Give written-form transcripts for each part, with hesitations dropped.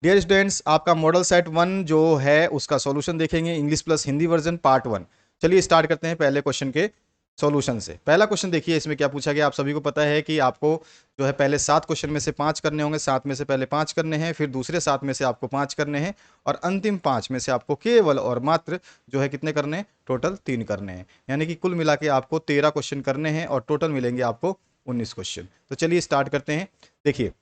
Dear students, आपका model set 1 जो है उसका सॉल्यूशन देखेंगे, English plus Hindi version part 1। चलिए स्टार्ट करते हैं पहले क्वेश्चन के सॉल्यूशन से। पहला क्वेश्चन देखिए, इसमें क्या पूछा गया। आप सभी को पता है कि आपको जो है पहले 7 क्वेश्चन में से 5 करने होंगे, 7 में से पहले 5 करने हैं, फिर दूसरे 7 में से आपको 5 करने हैं, और अंतिम 5 में से आपको केवल और मात्र जो है कितने करने हैं, टोटल 3 करने हैं। यानी कि कुल मिला के आपको 13 क्वेश्चन करने हैं और टोटल मिलेंगे आपको 19 क्वेश्चन। तो चलिए स्टार्ट करते हैं। देखिए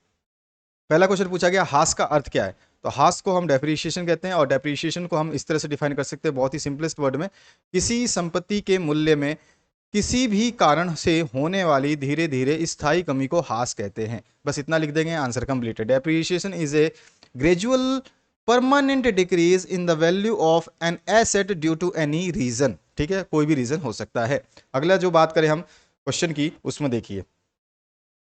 पहला क्वेश्चन पूछा गया, हास का अर्थ क्या है। तो हास को हम डेप्रिसिएशन कहते हैं, और डेप्रिसिएशन को हम इस तरह से डिफाइन कर सकते हैं बहुत ही सिंपलेस्ट वर्ड में, किसी संपत्ति के मूल्य में किसी भी कारण से होने वाली धीरे धीरे स्थायी कमी को हास कहते हैं। बस इतना लिख देंगे, answer completed. Depreciation is a gradual permanent decrease in the value of an asset due to any reason. ठीक है, कोई भी रीजन हो सकता है। अगला जो बात करें हम क्वेश्चन की, उसमें देखिए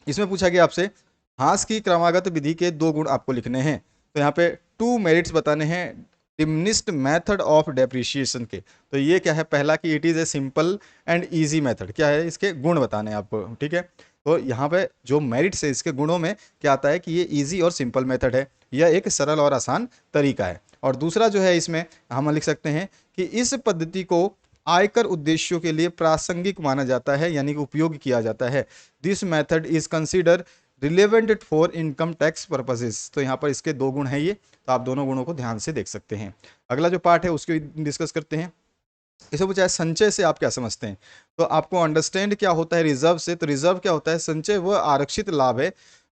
इसमें पूछा गया आपसे, हास की क्रमागत विधि के 2 गुण आपको लिखने हैं। तो यहाँ पे 2 मेरिट्स बताने हैं डिमिनिस्ड मेथड ऑफ डेप्रिसिएशन के। तो ये क्या है, पहला कि it is a simple and easy method. क्या है, इसके गुण बताने हैं आपको। ठीक है, तो यहाँ पे जो मेरिट्स है इसके गुणों में क्या आता है कि ये इजी और सिंपल मेथड है, यह एक सरल और आसान तरीका है। और दूसरा जो है, इसमें हम लिख सकते हैं कि इस पद्धति को आयकर उद्देश्यों के लिए प्रासंगिक माना जाता है, यानी कि उपयोग किया जाता है। This method is consider relevant for income tax purposes. तो यहाँ पर इसके 2 गुण हैं ये, तो आप दोनों गुणों को ध्यान से देख सकते हैं। अगला जो पार्ट है उसको डिस्कस करते हैं। इसे पूछा है संचय से आप क्या समझते हैं। तो आपको अंडरस्टैंड क्या होता है रिजर्व से। तो रिजर्व क्या होता है, संचय वह आरक्षित लाभ है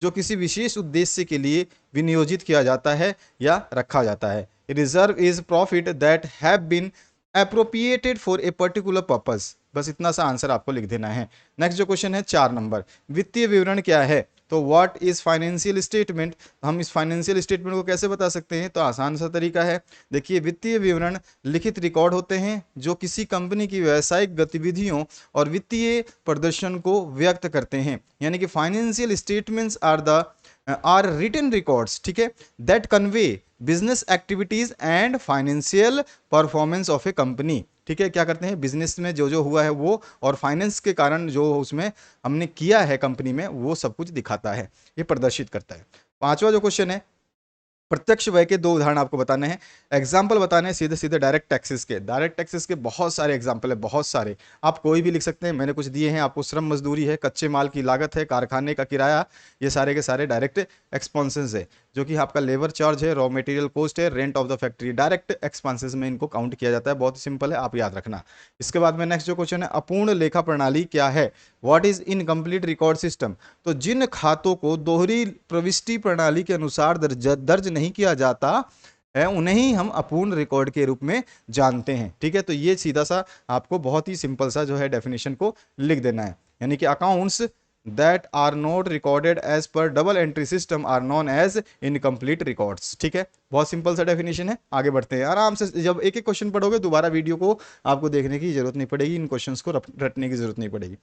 जो किसी विशेष उद्देश्य के लिए विनियोजित किया जाता है या रखा जाता है। Reserve is profit that have been appropriated for a particular purpose. बस इतना सा आंसर आपको लिख देना है। नेक्स्ट जो क्वेश्चन है 4 नंबर, वित्तीय विवरण क्या है। तो व्हाट इज फाइनेंशियल स्टेटमेंट। हम इस फाइनेंशियल स्टेटमेंट को कैसे बता सकते हैं, तो आसान सा तरीका है। देखिए वित्तीय विवरण लिखित रिकॉर्ड होते हैं जो किसी कंपनी की व्यावसायिक गतिविधियों और वित्तीय प्रदर्शन को व्यक्त करते हैं। यानी कि financial statements are written records, ठीक है, that convey business activities and financial performance of a company. ठीक है, क्या करते हैं, बिजनेस में जो जो हुआ है वो, और फाइनेंस के कारण जो उसमें हमने किया है कंपनी में, वो सब कुछ दिखाता है, ये प्रदर्शित करता है। 5वां जो क्वेश्चन है, प्रत्यक्ष व्यय के 2 उदाहरण आपको बताने हैं। एग्जाम्पल बताने हैं सीधे सीधे डायरेक्ट टैक्सेस के। डायरेक्ट टैक्सेस के बहुत सारे एग्जाम्पल है, बहुत सारे, आप कोई भी लिख सकते हैं। मैंने कुछ दिए हैं आपको, श्रम मजदूरी है, कच्चे माल की लागत है, कारखाने का किराया, ये सारे के सारे डायरेक्ट एक्सपेंसेस है, जो कि आपका लेबर चार्ज है, रॉ मटेरियल कॉस्ट है, rent of the factory. Direct expenses में इनको काउंट किया जाता है। बहुत ही सिंपल है, आप याद रखना। इसके बाद में नेक्स्ट जो क्वेश्चन है, अपूर्ण लेखा प्रणाली क्या है। What is incomplete record system. तो जिन खातों को दोहरी प्रविष्टि प्रणाली के अनुसार दर्ज नहीं किया जाता है, उन्हें ही हम अपूर्ण रिकॉर्ड के रूप में जानते हैं। ठीक है, तो ये सीधा सा आपको बहुत ही सिंपल सा जो है डेफिनेशन को लिख देना है। यानी कि accounts that are not recorded as per double entry system are known as incomplete records. ठीक है, बहुत सिंपल सा डेफिनेशन है। आगे बढ़ते हैं आराम से। जब एक एक क्वेश्चन पढ़ोगे दोबारा वीडियो को आपको देखने की जरूरत नहीं पड़ेगी, इन क्वेश्चंस को रटने की जरूरत नहीं पड़ेगी।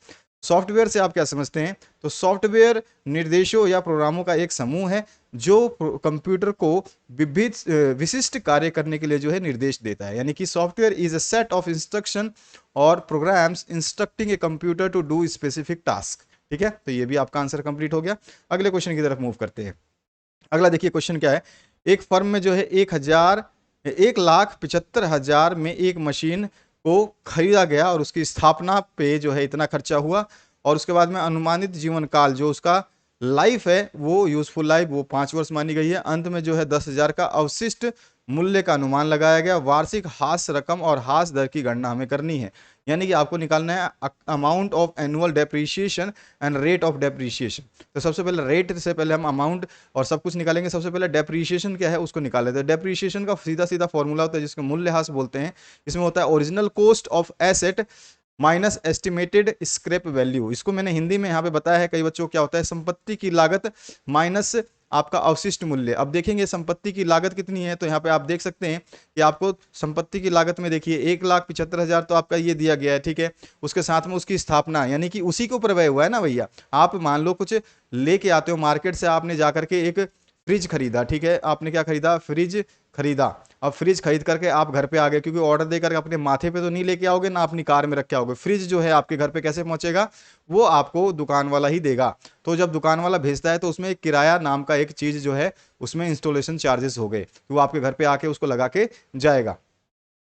सॉफ्टवेयर से आप क्या समझते हैं। तो सॉफ्टवेयर निर्देशों या प्रोग्रामों का एक समूह है जो कंप्यूटर को विभिन्न विशिष्ट कार्य करने के लिए जो है निर्देश देता है। यानी कि software is a set of instruction और programs instructing a computer to do specific task. ठीक है, तो ये भी आपका आंसर कंप्लीट हो गया। अगले क्वेश्चन की तरफ मूव करते हैं। अगला देखिए क्वेश्चन क्या है, एक फर्म में जो है 1,75,000 में एक मशीन को खरीदा गया और उसकी स्थापना पे जो है इतना खर्चा हुआ, और उसके बाद में अनुमानित जीवन काल जो उसका लाइफ है, वो यूजफुल लाइफ वो 5 वर्ष मानी गई है। अंत में जो है 10,000 का अवशिष्ट मूल्य का अनुमान लगाया गया। वार्षिक हास रकम और हास दर की गणना हमें करनी है। यानी कि आपको निकालना है amount of annual depreciation and rate of depreciation. तो सबसे पहले रेट से पहले हम अमाउंट और सब कुछ निकालेंगे। सबसे पहले डेप्रीशिएशन क्या है उसको निकाल लेते हैं। डेप्रीशिएशन का सीधा सीधा फॉर्मूला होता है जिसको मूल्यह्रास बोलते हैं। इसमें होता है original cost of asset minus estimated scrap value. इसको मैंने हिंदी में यहाँ पे बताया है कई बच्चों को, क्या होता है, संपत्ति की लागत माइनस आपका अवशिष्ट मूल्य। अब देखेंगे संपत्ति की लागत कितनी है, तो यहाँ पे आप देख सकते हैं कि आपको संपत्ति की लागत में देखिए 1,75,000 तो आपका ये दिया गया है। ठीक है, उसके साथ में उसकी स्थापना, यानी कि उसी को प्रव्यय हुआ है ना भैया। आप मान लो कुछ लेके आते हो मार्केट से, आपने जाकर के एक फ्रिज खरीदा। ठीक है, आपने क्या खरीदा, फ्रिज खरीदा। अब फ्रिज खरीद करके आप घर पे आ गए, क्योंकि ऑर्डर देकर अपने माथे पे तो नहीं लेके आओगे ना, अपनी कार में रख के आओगे। फ्रिज जो है आपके घर पे कैसे पहुंचेगा, वो आपको दुकान वाला ही देगा। तो जब दुकान वाला भेजता है तो उसमें एक किराया नाम का एक चीज जो है, उसमें इंस्टॉलेशन चार्जेस हो गए, कि वो आपके घर पे आके उसको लगा के जाएगा।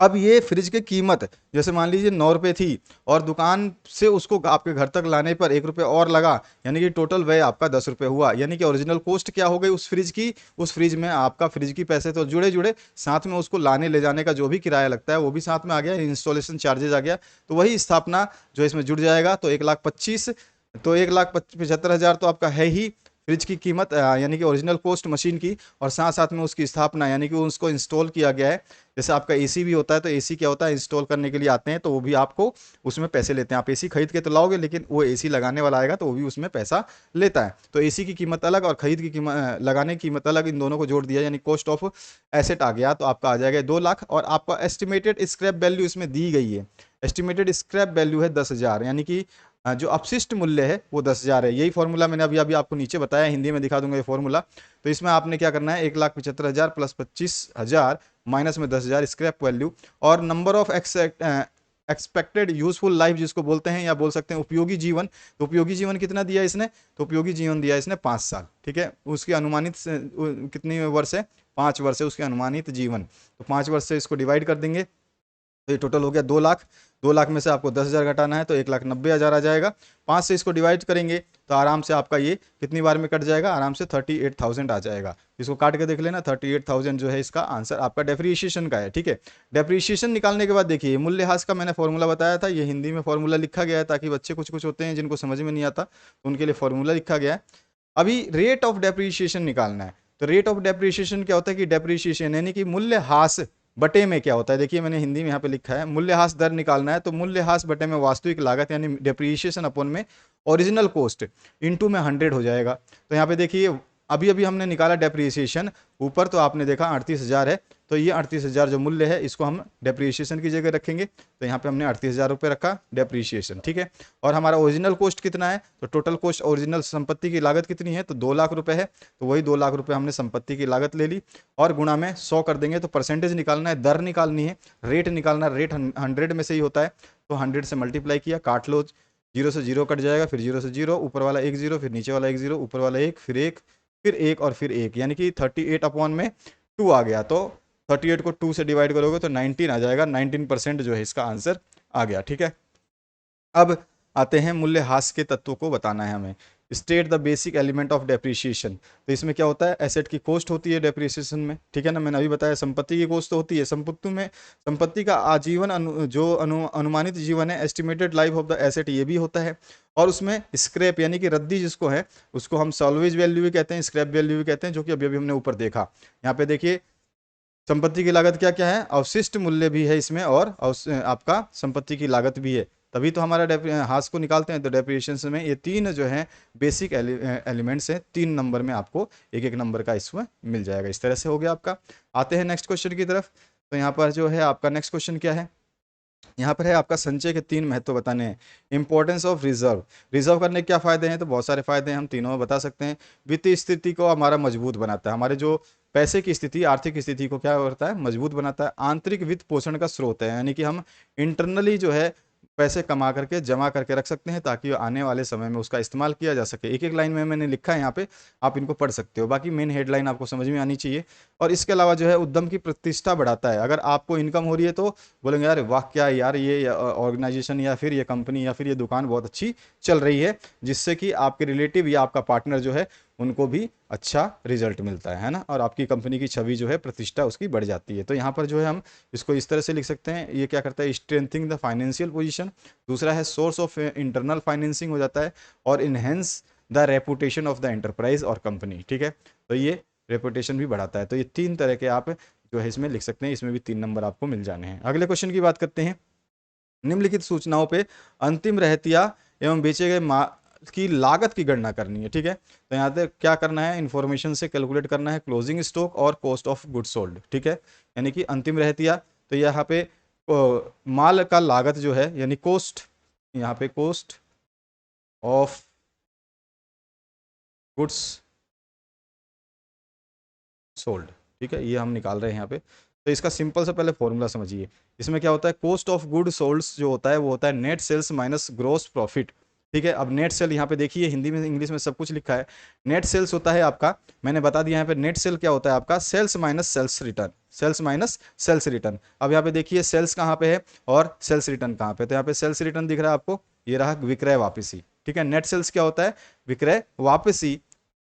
अब ये फ्रिज की कीमत जैसे मान लीजिए 9 रुपए थी, और दुकान से उसको आपके घर तक लाने पर 1 रुपये और लगा, यानी कि टोटल व्यय आपका 10 रुपये हुआ। यानी कि ओरिजिनल कॉस्ट क्या हो गई उस फ्रिज की, उस फ्रिज में आपका फ्रिज की पैसे तो जुड़े जुड़े, साथ में उसको लाने ले जाने का जो भी किराया लगता है वो भी साथ में आ गया, इंस्टॉलेशन चार्जेस आ गया। तो वही स्थापना जो इसमें जुड़ जाएगा, तो 1,25,000, तो 1,75,000 तो आपका है ही फ्रिज की कीमत, यानी कि ओरिजिनल कॉस्ट मशीन की, और साथ साथ में उसकी स्थापना यानी कि उसको इंस्टॉल किया गया है। जैसे आपका एसी भी होता है, तो एसी क्या होता है, इंस्टॉल करने के लिए आते हैं तो वो भी आपको उसमें पैसे लेते हैं। आप एसी खरीद के तो लाओगे, लेकिन वो एसी लगाने वाला आएगा तो वो भी उसमें पैसा लेता है। तो एसी की कीमत अलग और खरीद की कीमत, लगाने की कीमत अलग, इन दोनों को जोड़ दिया यानी कॉस्ट ऑफ एसेट आ गया, तो आपका आ जाएगा 2 लाख। और आपका एस्टिमेटेड स्क्रैप वैल्यू इसमें दी गई है, एस्टिमेटेड स्क्रैप वैल्यू है 10,000, यानी कि जो अपशिष्ट मूल्य है वो 10,000 है। यही फॉर्मूला मैंने अभी अभी आपको नीचे बताया, हिंदी में दिखा दूंगा ये फॉर्मूला। तो इसमें आपने क्या करना है, 1,75,000 प्लस 25,000 माइनस में 10,000 स्क्रैप वैल्यू, और number of expected useful life जिसको बोलते हैं, या बोल सकते हैं उपयोगी जीवन। तो उपयोगी जीवन कितना दिया इसने, तो उपयोगी जीवन दिया इसने 5 साल, ठीक है। उसकी अनुमानित कितनी वर्ष है, 5 वर्ष है उसके अनुमानित जीवन। तो 5 वर्ष से इसको डिवाइड कर देंगे, तो ये टोटल हो गया 2 लाख। 2 लाख में से आपको 10,000 घटाना है, तो 1,90,000 आ जाएगा। 5 से इसको डिवाइड करेंगे तो आराम से आपका ये कितनी बार में कट जाएगा, आराम से 38,000 आ जाएगा। इसको काट के देख लेना, 38,000 जो है इसका आंसर आपका डेप्रीशिएशन का है, ठीक है। डेप्रीशिएशन निकालने के बाद देखिए, मूल्यह्रास का मैंने फॉर्मूला बताया था, ये हिंदी में फॉर्मूला लिखा गया है, ताकि बच्चे कुछ कुछ होते हैं जिनको समझ में नहीं आता, तो उनके लिए फॉर्मूला लिखा गया है। अभी रेट ऑफ डेप्रीशिएशन निकालना है। तो रेट ऑफ डेप्रीशिएशन क्या होता है कि डेप्रीशिएशन यानी कि मूल्यह्रास बटे में क्या होता है, देखिए मैंने हिंदी में यहाँ पे लिखा है, मूल्यह्रास दर निकालना है, तो मूल्यह्रास बटे में वास्तविक लागत यानी डेप्रीशिएशन अपॉन में ओरिजिनल कॉस्ट इनटू में 100 हो जाएगा। तो यहाँ पे देखिए, अभी अभी हमने निकाला डेप्रीशिएशन, ऊपर तो आपने देखा 38,000 है, तो ये 38,000 जो मूल्य है इसको हम डेप्रीशिएशन की जगह रखेंगे। तो यहाँ पे हमने 38,000 रुपये रखा डेप्रीशिएशन, ठीक है। और हमारा ओरिजिनल कॉस्ट कितना है, तो टोटल कॉस्ट ओरिजिनल संपत्ति की लागत कितनी है, तो 2 लाख रुपए है, तो वही 2 लाख रुपए हमने संपत्ति की लागत ले ली, और गुणा में 100 कर देंगे। तो परसेंटेज निकालना है, दर निकालनी है, रेट निकालना है, रेट 100 में से ही होता है, तो 100 से मल्टीप्लाई किया, काट लो, जीरो से जीरो कट जाएगा, फिर जीरो से जीरो, ऊपर वाला एक जीरो, फिर नीचे वाला एक जीरो, ऊपर वाला एक, फिर एक, फिर एक और फिर एक, यानी कि 38 अपॉन में 2 आ गया। तो 38 को 2 से डिवाइड करोगे तो 19 आ जाएगा, 19% जो है इसका आंसर आ गया, ठीक है। अब आते हैं मूल्यह्रास के तत्वों को बताना है हमें। State the basic element of depreciation. तो इसमें क्या होता है, एसेट की कॉस्ट होती है डेप्रिसिएशन में, ठीक है ना। मैंने अभी बताया संपत्ति की कॉस्ट तो होती है, संपत्ति में संपत्ति का आजीवन अनुमानित जीवन है, estimated life of the asset, ये भी होता है। और उसमें स्क्रैप यानी कि रद्दी जिसको है, उसको हम सॉल्वेज वैल्यू भी कहते हैं, स्क्रैप वैल्यू भी कहते हैं, जो कि अभी अभी हमने ऊपर देखा। यहाँ पे देखिए, संपत्ति की लागत क्या क्या है, अवशिष्ट मूल्य भी है इसमें, और आपका संपत्ति की लागत भी है। तभी तो हमारा हास को निकालते हैं। तो डेप्रिसिएशन में ये तीन जो है बेसिक एलिमेंट्स हैं, 3 नंबर में आपको एक एक नंबर का इसमें मिल जाएगा। इस तरह से हो गया आपका। आते हैं नेक्स्ट क्वेश्चन की तरफ। तो यहाँ पर जो है आपका नेक्स्ट क्वेश्चन क्या है, यहाँ पर है आपका संचय के 3 महत्व बताने हैं। इंपॉर्टेंस ऑफ रिजर्व, रिजर्व करने के क्या फायदे हैं, तो बहुत सारे फायदे हैं, हम तीनों में बता सकते हैं। वित्तीय स्थिति को हमारा मजबूत बनाता है, हमारे जो पैसे की स्थिति, आर्थिक स्थिति को क्या करता है, मजबूत बनाता है। आंतरिक वित्त पोषण का स्रोत है, यानी कि हम इंटरनली जो है पैसे कमा करके जमा करके रख सकते हैं, ताकि आने वाले समय में उसका इस्तेमाल किया जा सके। एक एक लाइन में मैंने लिखा है यहाँ पे, आप इनको पढ़ सकते हो, बाकी मेन हेडलाइन आपको समझ में आनी चाहिए। और इसके अलावा जो है उद्यम की प्रतिष्ठा बढ़ाता है। अगर आपको इनकम हो रही है तो बोलेंगे यार वाह, क्या यार ये ऑर्गेनाइजेशन या फिर ये कंपनी या फिर ये दुकान बहुत अच्छी चल रही है, जिससे कि आपके रिलेटिव या आपका पार्टनर जो है उनको भी अच्छा रिजल्ट मिलता है ना, और आपकी कंपनी की छवि जो है, प्रतिष्ठा उसकी बढ़ जाती है। तो यहाँ पर जो है हम इसको इस तरह से लिख सकते हैं, ये क्या करता है, स्ट्रेंथिंग द फाइनेंशियल पोजीशन। दूसरा है सोर्स ऑफ इंटरनल फाइनेंसिंग हो जाता है, और enhance the reputation of the enterprise और कंपनी, ठीक है। तो ये रेपुटेशन भी बढ़ाता है। तो ये 3 तरह के आप जो है इसमें लिख सकते हैं, इसमें भी 3 नंबर आपको मिल जाने हैं। अगले क्वेश्चन की बात करते हैं। निम्नलिखित सूचनाओं पे अंतिम रहतिया एवं बेचे गए माल की लागत की गणना करनी है, ठीक है। तो यहाँ पे क्या करना है, इंफॉर्मेशन से कैलकुलेट करना है क्लोजिंग स्टॉक और कॉस्ट ऑफ गुड सोल्ड, ठीक है। यानी कि अंतिम रहतिया, तो यहाँ पे माल का लागत जो है, यानी कॉस्ट, यहाँ पे कॉस्ट ऑफ गुड्स सोल्ड, ठीक है, ये हम निकाल रहे हैं यहाँ पे। तो इसका सिंपल सा पहले फॉर्मूला समझिए। इसमें क्या होता है, कॉस्ट ऑफ गुड सोल्ड जो होता है वो होता है net sales minus gross profit. ठीक है, अब नेट सेल यहाँ पे देखिए, हिंदी में इंग्लिश में सब कुछ लिखा है। नेट सेल्स होता है आपका, मैंने बता दिया यहाँ पे, नेट सेल क्या होता है आपका, sales minus sales return, sales minus sales return. अब यहाँ पे देखिए सेल्स कहाँ पे है और सेल्स रिटर्न कहाँ पे, तो यहाँ पे सेल्स रिटर्न दिख रहा है आपको, ये रहा विक्रय वापसी। ठीक है, नेट सेल्स क्या होता है, विक्रय वापसी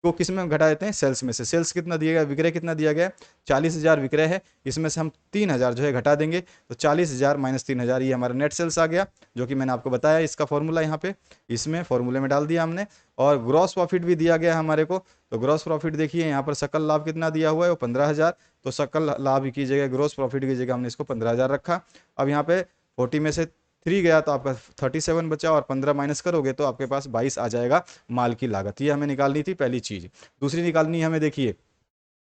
को किस में घटा देते हैं, सेल्स में से। सेल्स कितना दिया गया, विक्रय कितना दिया गया, 40,000 विक्रय है, इसमें से हम 3,000 जो है घटा देंगे, तो 40,000 माइनस 3,000 ये हमारा नेट सेल्स आ गया, जो कि मैंने आपको बताया इसका फॉर्मूला यहाँ पे इसमें फॉर्मूले में डाल दिया हमने। और ग्रॉस प्रॉफिट भी दिया गया हमारे को, तो ग्रॉस प्रॉफिट देखिए यहाँ पर सकल लाभ कितना दिया हुआ है, वो 15,000, तो सकल लाभ की जगह ग्रॉस प्रॉफिट की जगह हमने इसको 15,000 रखा। अब यहाँ पे 40 में से 3 गया तो आपका 37 बचा, और 15 माइनस करोगे तो आपके पास 22 आ जाएगा माल की लागत। ये हमें निकालनी थी पहली चीज। दूसरी निकालनी है हमें, देखिए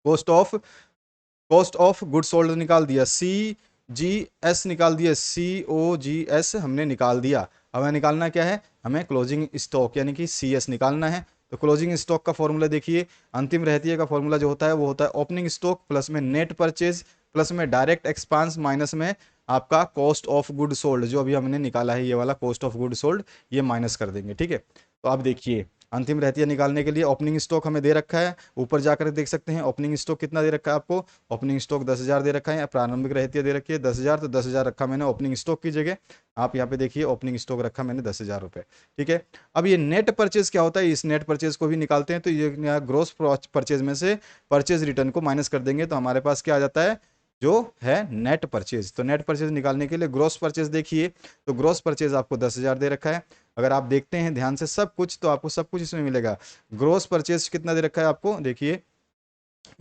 कॉस्ट ऑफ गुड सोल्ड निकाल दिया, CGS निकाल दिया, COGS हमने निकाल दिया। अब हमें निकालना क्या है, हमें क्लोजिंग स्टॉक यानी कि CS निकालना है। तो क्लोजिंग स्टॉक का फॉर्मूला देखिए, अंतिम रहतिया का फॉर्मूला जो होता है वो होता है ओपनिंग स्टॉक प्लस में नेट परचेज प्लस में डायरेक्ट एक्सपांस माइनस में आपका कॉस्ट ऑफ गुड सोल्ड, जो अभी हमने निकाला है ये वाला कॉस्ट ऑफ गुड सोल्ड, ये माइनस कर देंगे। ठीक है, तो आप देखिए अंतिम रहतिया निकालने के लिए ओपनिंग स्टॉक हमें दे रखा है, ऊपर जाकर देख सकते हैं ओपनिंग स्टॉक कितना दे रखा है आपको, ओपनिंग स्टॉक 10,000 दे रखा है, प्रारंभिक रहतिया दे रखी है 10,000, तो 10,000 रखा मैंने ओपनिंग स्टॉक की जगह। आप यहाँ पे देखिए ओपनिंग स्टॉक रखा मैंने 10,000 रुपये। ठीक है, अब ये नेट परचेज क्या होता है, इस नेट परचेज को भी निकालते हैं, तो ये ग्रोस परचेज में से परचेज रिटर्न को माइनस कर देंगे, तो हमारे पास क्या आ जाता है, जो है नेट परचेज। तो नेट परचेज निकालने के लिए ग्रोस परचेज देखिए, तो ग्रोस परचेज आपको 10,000 दे रखा है। अगर आप देखते हैं ध्यान से सब कुछ, तो आपको सब कुछ इसमें मिलेगा। ग्रोस परचेज कितना दे रखा है आपको, देखिए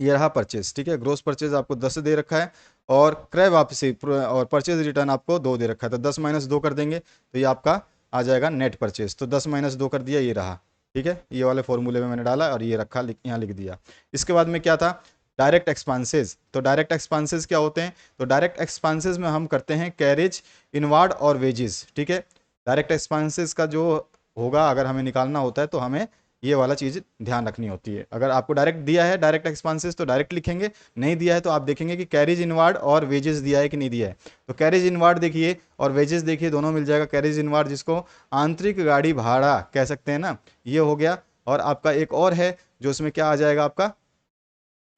ये रहा परचेज। ठीक है, ग्रोस परचेज आपको 10 दे रखा है, और क्रय वापसी और परचेज रिटर्न आपको 2 दे रखा है, तो 10 माइनस 2 कर देंगे तो ये आपका आ जाएगा नेट परचेज। तो 10 माइनस 2 कर दिया, ये रहा। ठीक है, ये वाले फॉर्मूले में मैंने डाला और ये रखा, यहाँ लिख दिया। इसके बाद में क्या था, डायरेक्ट एक्सपेंसेस। तो डायरेक्ट एक्सपेंसेस क्या होते हैं, तो डायरेक्ट एक्सपेंसेस में हम करते हैं कैरेज इनवार्ड और वेजेस। ठीक है, डायरेक्ट एक्सपेंसेस का जो होगा, अगर हमें निकालना होता है तो हमें ये वाला चीज़ ध्यान रखनी होती है। अगर आपको डायरेक्ट दिया है डायरेक्ट एक्सपेंसेस तो डायरेक्ट लिखेंगे, नहीं दिया है तो आप देखेंगे कि कैरेज इनवार्ड और वेजेस दिया है कि नहीं दिया है। तो कैरेज इनवार्ड देखिए और वेजेस देखिए, दोनों मिल जाएगा। कैरेज इनवार्ड जिसको आंतरिक गाड़ी भाड़ा कह सकते हैं ना, ये हो गया। और आपका एक और है जो इसमें क्या आ जाएगा आपका,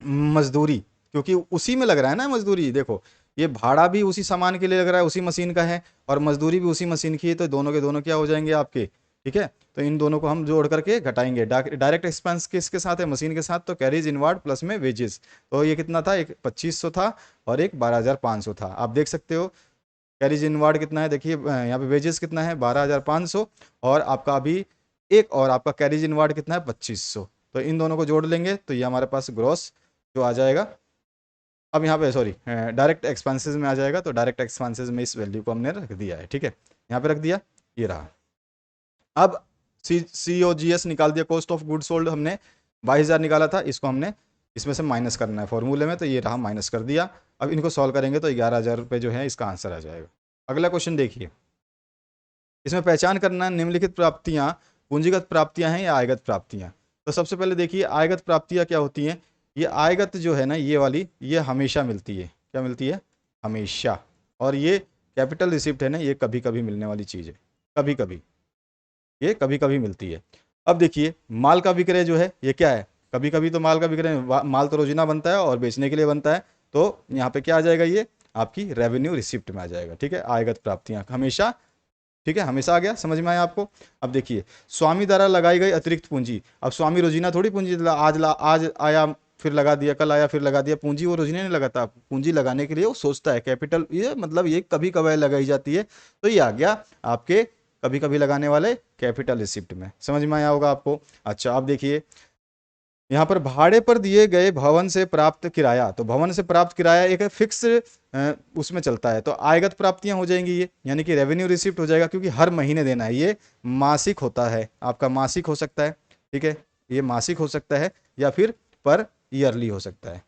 मजदूरी, क्योंकि उसी में लग रहा है ना मजदूरी। देखो ये भाड़ा भी उसी सामान के लिए लग रहा है, उसी मशीन का है, और मजदूरी भी उसी मशीन की है, तो दोनों के दोनों क्या हो जाएंगे आपके। ठीक है, तो इन दोनों को हम जोड़ करके घटाएंगे। डायरेक्ट एक्सपेंस किसके साथ है, मशीन के साथ, तो कैरेज इनवार्ड प्लस में वेजेस। तो ये कितना था, एक 2500 था और एक 12,500 था। आप देख सकते हो कैरेज इनवार्ड कितना है, देखिए यहाँ पे वेजेस कितना है 12,500, और आपका अभी एक और आपका कैरेज इनवार्ड कितना है 2500। तो इन दोनों को जोड़ लेंगे तो ये हमारे पास ग्रॉस जो आ जाएगा। अब यहाँ पे सॉरी डायरेक्ट एक्सपेंसेस में आ जाएगा, तो डायरेक्ट एक्सपेंसेस में इस वैल्यू को हमने रख दिया है। ठीक है, यहाँ पे रख दिया, ये रहा। अब COGS निकाल दिया, कॉस्ट ऑफ गुड सोल्ड हमने 22,000 निकाला था, इसको हमने इसमें से माइनस करना है फॉर्मूले में, तो ये रहा माइनस कर दिया। अब इनको सॉल्व करेंगे तो 11,000 रुपये जो है इसका आंसर आ जाएगा। अगला क्वेश्चन देखिए, इसमें पहचान करना है निम्नलिखित प्राप्तियां पूंजीगत प्राप्तियां हैं या आयगत प्राप्तियां। तो सबसे पहले देखिए आयगत प्राप्तियां क्या होती हैं। ये आयगत जो है ना, ये वाली, ये हमेशा मिलती है। क्या मिलती है, हमेशा। और ये कैपिटल रिसिप्ट है ना, ये कभी कभी मिलने वाली चीज़ है, कभी कभी, ये कभी कभी मिलती है। अब देखिए माल का विक्रय जो है ये क्या है, कभी कभी तो माल का विक्रय, माल तो रोजिना बनता है और बेचने के लिए बनता है, तो यहाँ पे क्या आ जाएगा, ये आपकी रेवेन्यू रिसिप्ट में आ जाएगा। ठीक है, आयगत प्राप्तियां हमेशा। ठीक है, हमेशा आ गया, समझ में आया आपको। अब देखिए स्वामी द्वारा लगाई गई अतिरिक्त पूंजी। अब स्वामी रोजीना थोड़ी पूंजी आज आया फिर लगा दिया, कल आया फिर लगा दिया, पूंजी वो रोजीना नहीं लगाता। पूंजी लगाने के लिए वो सोचता है, कैपिटल, ये मतलब ये कभी कभार लगाई जाती है, तो ये आ गया आपके कभी कभी लगाने वाले कैपिटल रिसिप्ट में। समझ में आया होगा आपको। अच्छा अब देखिए यहाँ पर भाड़े पर दिए गए भवन से प्राप्त किराया, तो भवन से प्राप्त किराया एक फिक्स उसमें चलता है, तो आयगत प्राप्तियां हो जाएंगी ये, यानी कि रेवेन्यू रिसिप्ट हो जाएगा, क्योंकि हर महीने देना है। ये मासिक होता है आपका, मासिक हो सकता है। ठीक है, ये मासिक हो सकता है या फिर पर ईयरली हो सकता है,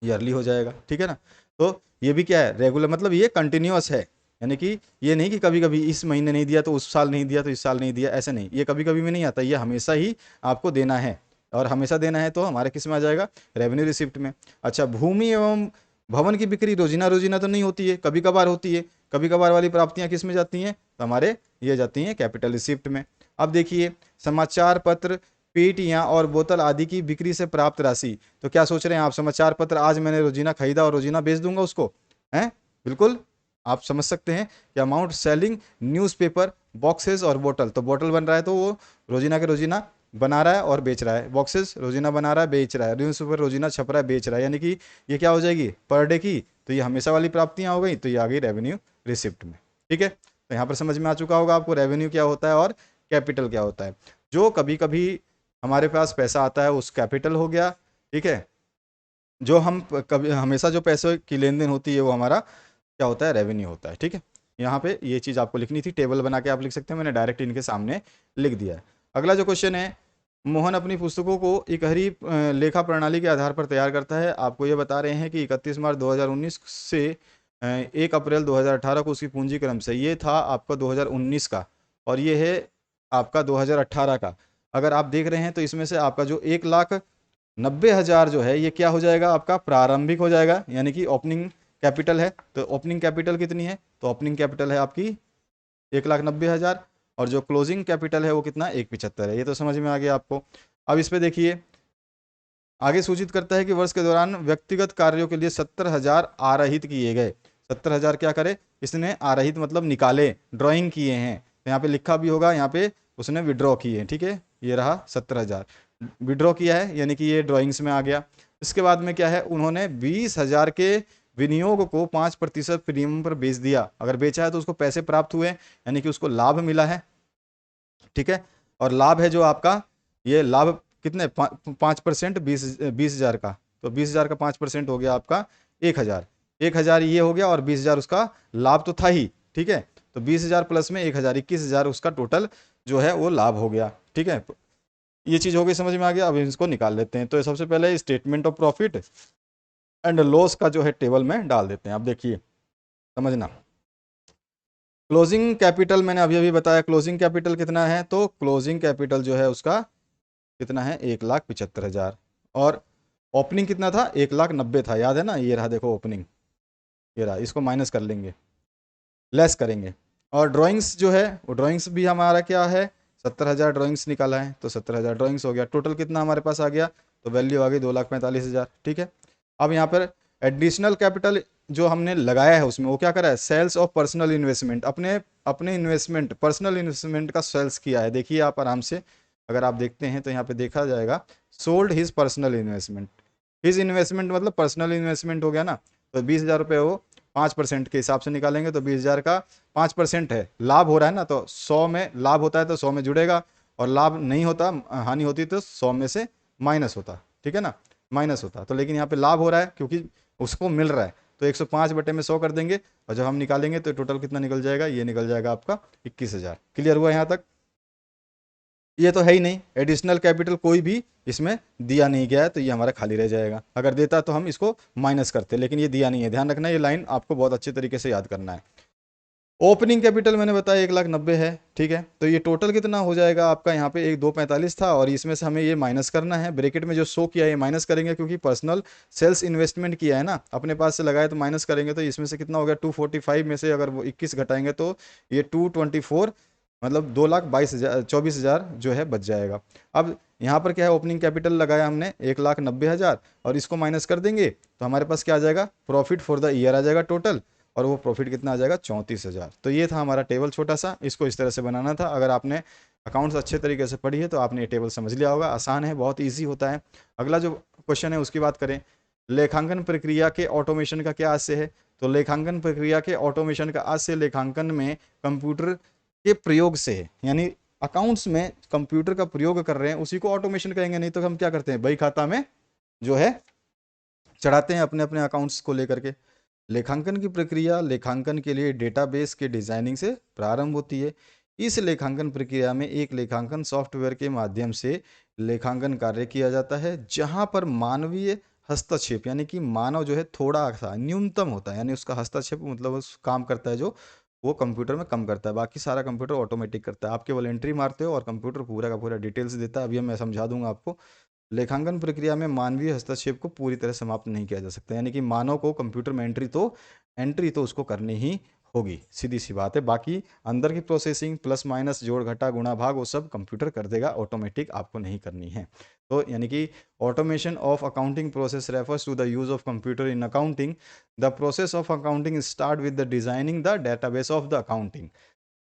ईयरली हो जाएगा। ठीक है ना, तो ये भी क्या है, रेगुलर, मतलब ये कंटिन्यूअस है, यानी कि ये नहीं कि कभी कभी इस महीने नहीं दिया तो उस साल नहीं दिया तो इस साल नहीं दिया, ऐसे नहीं, ये कभी कभी में नहीं आता, ये हमेशा ही आपको देना है। और हमेशा देना है तो हमारे किस में आ जाएगा, रेवेन्यू रिसिप्ट में। अच्छा भूमि एवं भवन की बिक्री रोजीना रोजीना तो नहीं होती है, कभी कभार होती है। कभी कभार वाली प्राप्तियां किस में जाती हैं? तो हमारे ये जाती हैं कैपिटल रिसिप्ट में। अब देखिए, समाचार पत्र, पेटियां और बोतल आदि की बिक्री से प्राप्त राशि। तो क्या सोच रहे हैं आप? समाचार पत्र आज मैंने रोजीना खरीदा और रोजीना बेच दूंगा उसको, हैं? बिल्कुल। आप समझ सकते हैं कि अमाउंट सेलिंग न्यूज़पेपर बॉक्सेस और बोतल, तो बोतल बन रहा है तो वो रोजीना के रोजीना बना रहा है और बेच रहा है, बॉक्सेस रोजीना बना रहा है बेच रहा है, न्यूज़पेपर रोजीना छप रहा है बेच रहा है, यानी कि ये क्या हो जाएगी? पर डे की। तो ये हमेशा वाली प्राप्तियां हो गई, तो ये आ गई रेवेन्यू रिसिप्ट में। ठीक है, तो यहाँ पर समझ में आ चुका होगा आपको रेवेन्यू क्या होता है और कैपिटल क्या होता है। जो कभी कभी हमारे पास पैसा आता है उस कैपिटल हो गया। ठीक है, जो हम कभी हमेशा जो पैसे की लेन देन होती है वो हमारा क्या होता है? रेवेन्यू होता है। ठीक है, यहाँ पे ये चीज़ आपको लिखनी थी, टेबल बना के आप लिख सकते हैं, मैंने डायरेक्ट इनके सामने लिख दिया है। अगला जो क्वेश्चन है, मोहन अपनी पुस्तकों को इकहरी लेखा प्रणाली के आधार पर तैयार करता है। आपको ये बता रहे हैं कि 31 मार्च 2019 से 1 अप्रैल 2018 को उसकी पूंजी क्रम से, ये था आपका 2019 का और ये है आपका 2018 का। अगर आप देख रहे हैं तो इसमें से आपका जो 1,90,000 जो है ये क्या हो जाएगा? आपका प्रारंभिक हो जाएगा, यानी कि ओपनिंग कैपिटल है। तो ओपनिंग कैपिटल कितनी है? तो ओपनिंग कैपिटल है आपकी 1,90,000 और जो क्लोजिंग कैपिटल है वो कितना? 1,75 है। ये तो समझ में आ गया आपको। अब इस पे देखिए, आगे सूचित करता है कि वर्ष के दौरान व्यक्तिगत कार्यों के लिए 70,000 आरहित किए गए। 70,000 क्या करे? इसने आरहित मतलब निकाले, ड्राइंग किए हैं। तो यहाँ पे लिखा भी होगा, यहाँ पे उसने विड्रॉ किए हैं। ठीक है, ये रहा 70,000 विड्रॉ किया है, यानी कि ये ड्राइंग्स में आ गया। इसके बाद में क्या है? उन्होंने 20,000 के विनियोग को 5% प्रीमियम पर बेच दिया। अगर बेचा है तो उसको पैसे प्राप्त हुए, यानी कि उसको लाभ मिला है। ठीक है, और लाभ है जो आपका, ये लाभ कितने? 5%, 20,000 का, तो 20,000 का 5% हो गया आपका 1,000। 1,000 ये हो गया और 20,000 उसका लाभ तो था ही। ठीक है, तो 20,000 प्लस में 1,000, 21,000 उसका टोटल जो है वो लाभ हो गया। ठीक है, ये चीज़ हो गई, समझ में आ गया। अब इसको निकाल लेते हैं। तो सबसे पहले statement of profit and loss का जो है टेबल में डाल देते हैं। अब देखिए, समझना। क्लोजिंग कैपिटल मैंने अभी अभी बताया, क्लोजिंग कैपिटल कितना है? तो क्लोजिंग कैपिटल जो है उसका कितना है? 1,75,000। और ओपनिंग कितना था? 1,90,000 था, याद है ना? ये रहा देखो ओपनिंग, ये रहा, इसको माइनस कर लेंगे, लेस करेंगे। और ड्राइंग्स जो है वो ड्राइंग्स भी हमारा क्या है? 70,000 ड्राइंग्स निकाला है, तो 70,000 ड्राइंग्स हो गया। टोटल कितना हमारे पास आ गया? तो वैल्यू आ गई 2,45,000। ठीक है, अब यहाँ पर एडिशनल कैपिटल जो हमने लगाया है उसमें वो क्या करा है? सेल्स ऑफ पर्सनल इन्वेस्टमेंट, अपने अपने इन्वेस्टमेंट, पर्सनल इन्वेस्टमेंट का सेल्स किया है। देखिए आप आराम से, अगर आप देखते हैं तो यहाँ पे देखा जाएगा, sold his personal investment. His investment मतलब पर्सनल इन्वेस्टमेंट हो गया ना। तो 20,000 रुपये वो 5% के हिसाब से निकालेंगे, तो 20,000 का 5% है, लाभ हो रहा है ना, तो 100 में लाभ होता है तो 100 में जुड़ेगा, और लाभ नहीं होता, हानि होती तो 100 में से माइनस होता। ठीक है ना, माइनस होता। तो लेकिन यहाँ पे लाभ हो रहा है क्योंकि उसको मिल रहा है, तो 105 बटे में 100 कर देंगे, और जब हम निकालेंगे तो टोटल कितना निकल जाएगा? ये निकल जाएगा आपका 21,000। क्लियर हुआ यहाँ तक? ये तो है ही नहीं, एडिशनल कैपिटल कोई भी इसमें दिया नहीं गया है, तो ये हमारा खाली रह जाएगा। अगर देता तो हम इसको माइनस करते, लेकिन ये दिया नहीं है। ध्यान रखना, ये लाइन आपको बहुत अच्छे तरीके से याद करना है। ओपनिंग कैपिटल मैंने बताया 1,90,000 है। ठीक है, तो ये टोटल कितना हो जाएगा आपका? यहाँ पे 1,245 था और इसमें से हमें ये माइनस करना है। ब्रैकेट में जो शो किया है ये माइनस करेंगे, क्योंकि पर्सनल सेल्स इन्वेस्टमेंट किया है ना, अपने पास से लगाए, तो माइनस करेंगे। तो इसमें से कितना हो गया? 245 में से अगर वो 21 घटाएंगे तो ये 224, मतलब 2,22,000, 24,000 जो है बच जाएगा। अब यहाँ पर क्या है? ओपनिंग कैपिटल लगाया हमने 1,90,000 और इसको माइनस कर देंगे तो हमारे पास क्या आ जाएगा? प्रॉफिट फॉर द ईयर आ जाएगा टोटल, और वो प्रॉफिट कितना आ जाएगा? 34,000। तो ये था हमारा टेबल छोटा सा, इसको इस तरह से बनाना था। अगर आपने अकाउंट्स अच्छे तरीके से पढ़ी है तो आपने ये टेबल समझ लिया होगा। आसान है, बहुत ईजी होता है। अगला जो क्वेश्चन है उसकी बात करें, लेखांकन प्रक्रिया के ऑटोमेशन का क्या आशय है? तो लेखांकन प्रक्रिया के ऑटोमेशन का आशय लेखांकन में कंप्यूटर के प्रयोग से है, यानी अकाउंट्स में कंप्यूटर का प्रयोग कर रहे हैं उसी को ऑटोमेशन कहेंगे। नहीं तो हम क्या करते हैं? बही खाता में जो है चढ़ाते हैं अपने अपने अकाउंट्स को लेकर के। लेखांकन की प्रक्रिया लेखांकन के लिए डेटाबेस के डिजाइनिंग से प्रारंभ होती है। इस लेखांकन प्रक्रिया में एक लेखांकन सॉफ्टवेयर के माध्यम से लेखांकन कार्य किया जाता है, जहां पर मानवीय हस्तक्षेप, यानी कि मानव जो है थोड़ा सा न्यूनतम होता है, यानी उसका हस्तक्षेप मतलब उस काम करता है जो वो कंप्यूटर में कम करता है, बाकी सारा कंप्यूटर ऑटोमेटिक करता है। आप केवल एंट्री मारते हो और कंप्यूटर पूरा का पूरा डिटेल्स देता है। अभी मैं समझा दूंगा आपको। लेखांकन प्रक्रिया में मानवीय हस्तक्षेप को पूरी तरह समाप्त नहीं किया जा सकता, यानी कि मानव को कंप्यूटर में एंट्री तो उसको करनी ही होगी, सीधी सी बात है। बाकी अंदर की प्रोसेसिंग प्लस माइनस जोड़ घटा गुणा भाग वो सब कंप्यूटर कर देगा, ऑटोमेटिक आपको नहीं करनी है। तो यानी कि automation of accounting process refers to the use of computer in accounting. The process of accounting start with the designing the database of the accounting,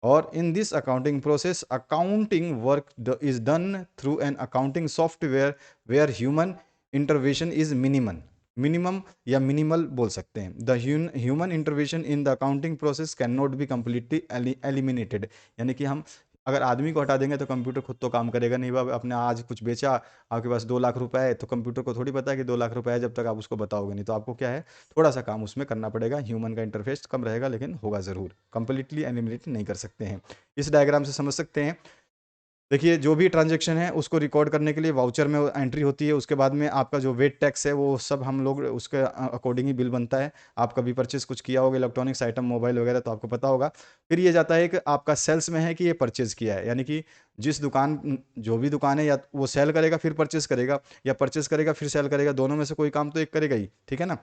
or in this accounting process accounting work is done through an accounting software where human intervention is minimum या minimal बोल सकते हैं। The human intervention in the accounting process can not be completely eliminated, यानी कि हम अगर आदमी को हटा देंगे तो कंप्यूटर खुद तो काम करेगा नहीं। बाबा अपने आज कुछ बेचा, आपके पास 2 लाख रुपए है, तो कंप्यूटर को थोड़ी पता है कि 2 लाख रुपए है जब तक आप उसको बताओगे नहीं। तो आपको क्या है, थोड़ा सा काम उसमें करना पड़ेगा, ह्यूमन का इंटरफेस कम रहेगा लेकिन होगा ज़रूर, कंप्लीटली एलिमिनेट नहीं कर सकते हैं। इस डायग्राम से समझ सकते हैं। देखिए जो भी ट्रांजैक्शन है उसको रिकॉर्ड करने के लिए वाउचर में एंट्री होती है, उसके बाद में आपका जो वेट टैक्स है वो सब हम लोग उसके अकॉर्डिंग ही बिल बनता है। आप कभी परचेस कुछ किया होगा इलेक्ट्रॉनिक्स आइटम मोबाइल वगैरह तो आपको पता होगा। फिर ये जाता है कि आपका सेल्स में है कि ये परचेज किया है, यानी कि जिस दुकान जो भी दुकान है या वो सेल करेगा फिर परचेस करेगा, या परचेस करेगा फिर सेल करेगा, दोनों में से कोई काम तो एक करेगा ही, ठीक है ना।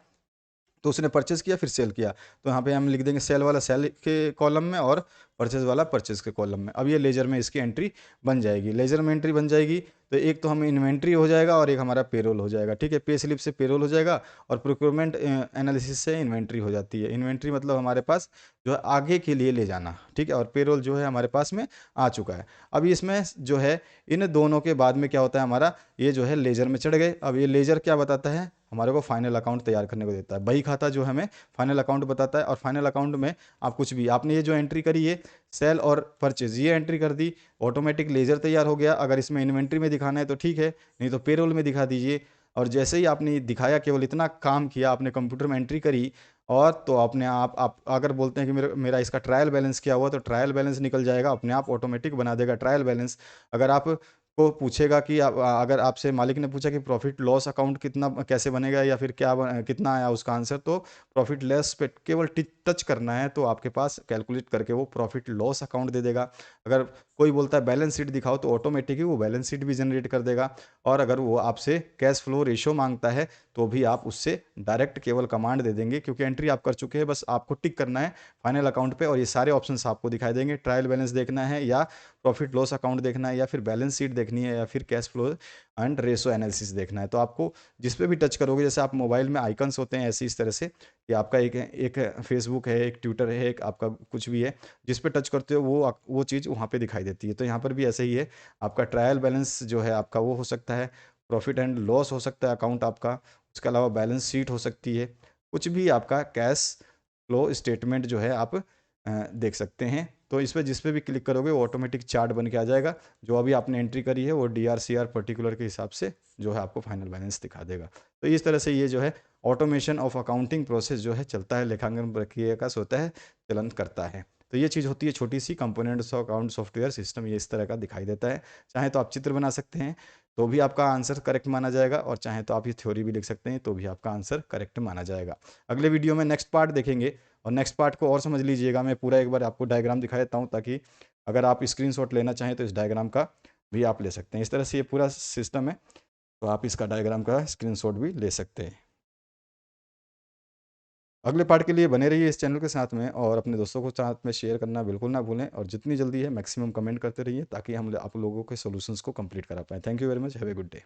तो उसने परचेज किया फिर सेल किया, तो यहाँ पे हम लिख देंगे सेल वाला सेल के कॉलम में और परचेज वाला परचेज के कॉलम में। अब ये लेजर में इसकी एंट्री बन जाएगी। लेजर में एंट्री बन जाएगी तो एक तो हम इन्वेंट्री हो जाएगा और एक हमारा पेरोल हो जाएगा, ठीक है। पे स्लिप से पेरोल हो जाएगा और प्रोक्योरमेंट एनालिसिस से इन्वेंट्री हो जाती है। इन्वेंट्री मतलब हमारे पास जो है आगे के लिए ले जाना, ठीक है, और पेरोल जो है हमारे पास में आ चुका है। अब इसमें जो है इन दोनों के बाद में क्या होता है, हमारा ये जो है लेजर में चढ़ गए। अब ये लेजर क्या बताता है, हमारे को फाइनल अकाउंट तैयार करने को देता है। बही खाता जो हमें फाइनल अकाउंट बताता है, और फाइनल अकाउंट में आप कुछ भी आपने ये जो एंट्री करी है सेल और परचेज, ये एंट्री कर दी, ऑटोमेटिक लेजर तैयार हो गया। अगर इसमें इन्वेंट्री में दिखाना है तो ठीक है, नहीं तो पेरोल में दिखा दीजिए। और जैसे ही आपने दिखाया, केवल इतना काम किया, आपने कंप्यूटर में एंट्री करी, और तो अपने आप अगर बोलते हैं कि मेरा इसका ट्रायल बैलेंस क्या हुआ, तो ट्रायल बैलेंस निकल जाएगा, अपने आप ऑटोमेटिक बना देगा ट्रायल बैलेंस। अगर आप को पूछेगा कि अगर आपसे मालिक ने पूछा कि प्रॉफिट लॉस अकाउंट कितना कैसे बनेगा या फिर कितना आया उसका आंसर, तो प्रॉफिट लॉस पे केवल टच करना है तो आपके पास कैलकुलेट करके वो प्रॉफिट लॉस अकाउंट दे देगा। अगर कोई बोलता है बैलेंस शीट दिखाओ, तो ऑटोमेटिक ही वो बैलेंस शीट भी जनरेट कर देगा। और अगर वो आपसे कैश फ्लो रेशो मांगता है तो भी आप उससे डायरेक्ट केवल कमांड दे देंगे, क्योंकि एंट्री आप कर चुके हैं, बस आपको टिक करना है फाइनल अकाउंट पे और ये सारे ऑप्शंस आपको दिखाई देंगे। ट्रायल बैलेंस देखना है या प्रॉफिट लॉस अकाउंट देखना है या फिर बैलेंस शीट देखनी है या फिर cash flow and ratio analysis देखना है, तो आपको जिस पे भी टच करोगे, जैसे आप मोबाइल में आइकन्स होते हैं ऐसे इस तरह से कि आपका एक फेसबुक है, एक ट्विटर है, एक आपका कुछ भी है, जिस पे टच करते हो वो चीज़ वहाँ पे दिखाई देती है। तो यहाँ पर भी ऐसे ही है, आपका ट्रायल बैलेंस जो है आपका वो हो सकता है, प्रॉफिट एंड लॉस हो सकता है अकाउंट आपका, उसके अलावा बैलेंस शीट हो सकती है, कुछ भी आपका कैश फ्लो स्टेटमेंट जो है आप देख सकते हैं। तो इस पर जिस पे भी क्लिक करोगे वो ऑटोमेटिक चार्ट बन के आ जाएगा, जो अभी आपने एंट्री करी है वो DRCR पर्टिकुलर के हिसाब से जो है आपको फाइनल बैलेंस दिखा देगा। तो इस तरह से ये जो है ऑटोमेशन ऑफ अकाउंटिंग प्रोसेस जो है चलता है, लेखांकन प्रक्रिया का होता है, चलन करता है। तो ये चीज़ होती है छोटी सी components of account software system, ये इस तरह का दिखाई देता है। चाहे तो आप चित्र बना सकते हैं तो भी आपका आंसर करेक्ट माना जाएगा, और चाहे तो आप ये थ्योरी भी लिख सकते हैं तो भी आपका आंसर करेक्ट माना जाएगा। अगले वीडियो में नेक्स्ट पार्ट देखेंगे, और नेक्स्ट पार्ट को और समझ लीजिएगा। मैं पूरा एक बार आपको डायग्राम दिखा देता हूँ, ताकि अगर आप स्क्रीनशॉट लेना चाहें तो इस डायग्राम का भी आप ले सकते हैं। इस तरह से ये पूरा सिस्टम है, तो आप इसका डायग्राम का स्क्रीनशॉट भी ले सकते हैं। अगले पार्ट के लिए बने रहिए इस चैनल के साथ में, और अपने दोस्तों को साथ में शेयर करना बिल्कुल ना भूलें, और जितनी जल्दी है मैक्सिमम कमेंट करते रहिए ताकि हम आप लोगों के सॉल्यूशंस को कंप्लीट करा पाएँ। Thank you very much, have a good day.